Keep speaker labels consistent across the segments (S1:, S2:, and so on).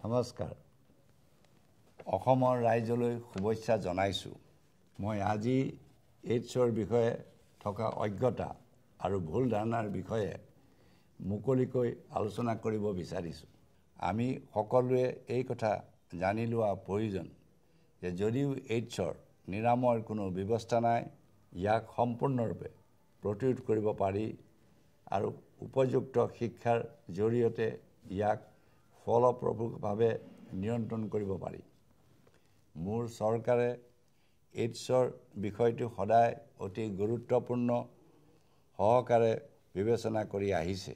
S1: নমস্কাৰ অসমৰ ৰাইজলৈ শুভেচ্ছা জনাইছো মই আজি এইডছৰ বিষয়ে থকা অজ্ঞতা আৰু ভুল ধাৰণাৰ বিষয়ে মুকলিকৈ আলোচনা কৰিব বিচাৰিছো আমি সকলোৱে এই কথা জানি লোৱা প্ৰয়োজন যে যদিও এইডছৰ নিৰাময়ৰ কোনো ব্যৱস্থা নাই ইয়াক সম্পূৰ্ণৰূপে প্ৰতিৰোধ কৰিব পাৰি আৰু উপযুক্ত শিক্ষাৰ জৰিয়তে ইয়াক ফলপ্ৰসূভাৱে নিয়ন্ত্ৰণ কৰিব পাৰি মোৰ চৰকাৰে এইডছৰ বিষয়টো সদায় অতি গুৰুত্বপূৰ্ণ সহকাৰে বিবেচনা কৰি আহিছে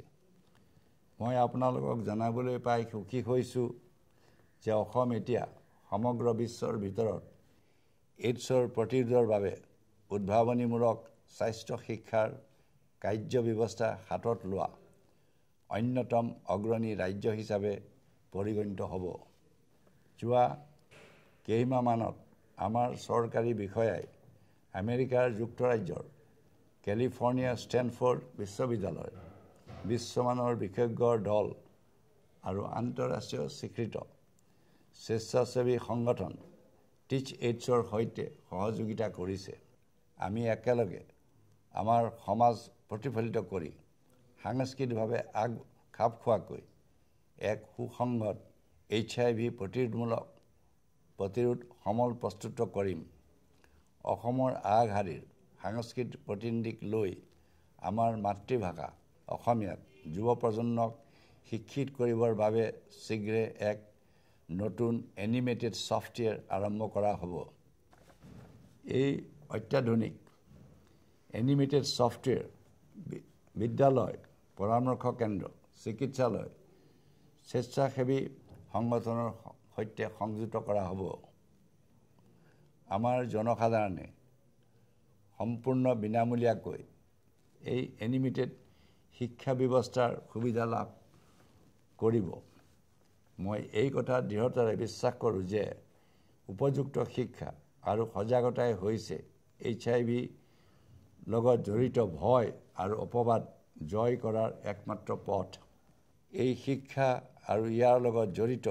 S1: মই আপোনালোকক জনাবলৈ পাই সুখী হৈছো যে অসম এতিয়া সমগ্ৰ বিশ্বৰ ভিতৰত এইডছৰ প্ৰতিৰোধৰ বাবে উদ্ভাৱনীমূলক স্বাস্থ্য শিক্ষাৰ কাৰ্য ব্যৱস্থা হাতত লোৱা অন্যতম অগ্ৰণী ৰাজ্য হিচাপে পৰিগণিত হ'ব যোৱা কেইমাহমানত আমাৰ চৰকাৰী বিষয়াই আমেৰিকাৰ যুক্তৰাজ্যৰ কেলিফৰ্ণিয়া ষ্টেনফৰ্ড বিশ্ববিদ্যালয় বিশ্বমানৰ বিশেষজ্ঞৰ দল আৰু আন্তঃৰাষ্ট্ৰীয় স্বীকৃত স্বেচ্ছাসেৱী সংগঠন টিচ এইডছৰ সৈতে সহযোগিতা কৰিছে আমি একেলগে আমাৰ সমাজ প্ৰতিফলিত কৰি সাংস্কৃতিকভাৱে খাপ খোৱাকৈ এক সুসংগত HIV প্ৰতিৰোধ সমল প্ৰস্তুত কৰিম অসমৰ আগশাৰীৰ সাংস্কৃতিক প্ৰতিনিধিক লৈ আমাৰ মাতৃভাষা অসমীয়াত যুৱ প্ৰজন্মক শিক্ষিত কৰিবৰ বাবে শীঘ্ৰে এক নতুন এনিমেটেড সফটৱেৰ আৰম্ভ কৰা হ'ব এই অত্যাধুনিক এনিমেটেড সফটৱেৰ বিদ্যালয় পৰামৰ্শ কেন্দ্ৰ চিকিৎসালয় স্বেচ্ছাসেৱী সংগঠনৰ সৈতে সংযুক্ত কৰা হ'ব আমাৰ জনসাধাৰণে সম্পূৰ্ণ বিনামূলীয়াকৈ এই এনিমেটেড শিক্ষা ব্যৱস্থাৰ সুবিধা লাভ কৰিব মই এই কথা দৃঢ়তাৰে বিশ্বাস কৰোঁ যে উপযুক্ত শিক্ষা আৰু সজাগতাই হৈছে HIV লগত জড়িত ভয় আৰু অপবাদ জয় কৰাৰ একমাত্ৰ পথ এই শিক্ষা আৰু ইয়াৰ লগত জড়িত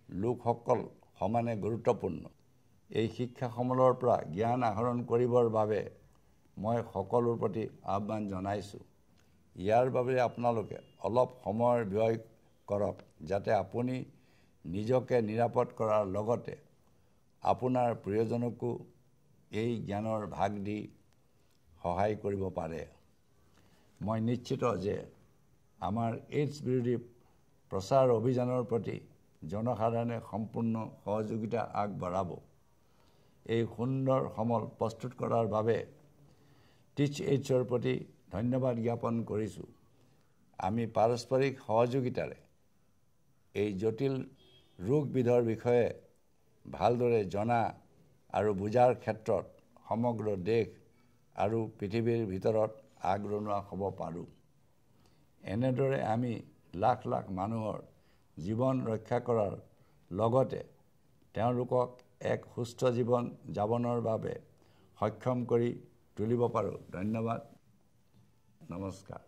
S1: লোকসকল সমানে গুৰুত্বপূৰ্ণ এই শিক্ষাসমূহৰ পৰা জ্ঞান আহৰণ কৰিবৰ বাবে মই সকলোৰ প্ৰতি আহ্বান জনাইছো ইয়াৰ বাবে আপোনালোকে অলপ সময় ব্যয় কৰক যাতে আপুনি নিজকে নিৰাপদ কৰাৰ লগতে আপোনাৰ প্ৰিয়জনকো এই জ্ঞানৰ ভাগ দি সহায় কৰিব পাৰে মই নিশ্চিত যে আমাৰ এইডছ বিৰোধী প্ৰচাৰ অভিযানৰ প্ৰতি জনসাধাৰণে সম্পূৰ্ণ সহযোগিতা আগবঢ়াব এই সুন্দৰ সমল প্ৰস্তুত কৰাৰ বাবে টিচ এইডছৰ প্ৰতি ধন্যবাদ জ্ঞাপন কৰিছো আমি পাৰস্পৰিক সহযোগিতাৰে এই জটিল ৰোগবিধৰ বিষয়ে ভালদৰে জনা আৰু বুজাৰ ক্ষেত্ৰত সমগ্ৰ দেশ আৰু পৃথিৱীৰ ভিতৰত আগৰণুৱা হ'ব পাৰোঁ এনেদৰে আমি লাখ লাখ মানুহৰ জীৱন ৰক্ষা কৰাৰ লগতে তেওঁলোকক এক সুস্থ জীৱন যাপনৰ বাবে সক্ষম কৰি তুলিব পাৰোঁ ধন্যবাদ নমস্কাৰ